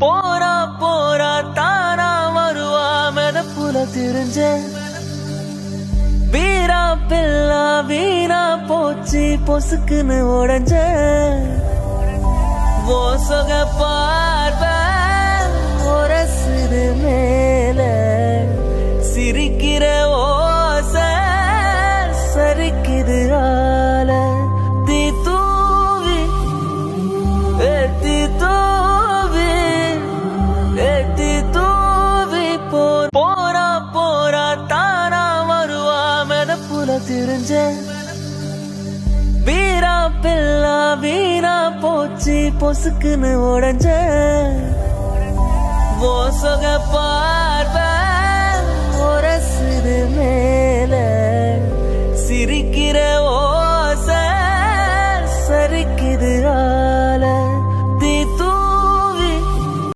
போரா போரா தானா வருவா மெதப்புல திரிஞ்ச வீரா பில்லா வீணா போச்சு பொசுக்குன்னு உடஞ்ச ஓசக பார்வ ஒரசுது மேல சிரிக்கிற ஓச சரிக்குது ஆல தீ தூவி ஏத்தி தூவி ஏத்தி தூவி போரா போரா தானா வருவா மெதப்புல திரிஞ்ச வீரா பில்லா வீணா போச்சு பொசுக்குன்னு உடஞ்ச ஓசக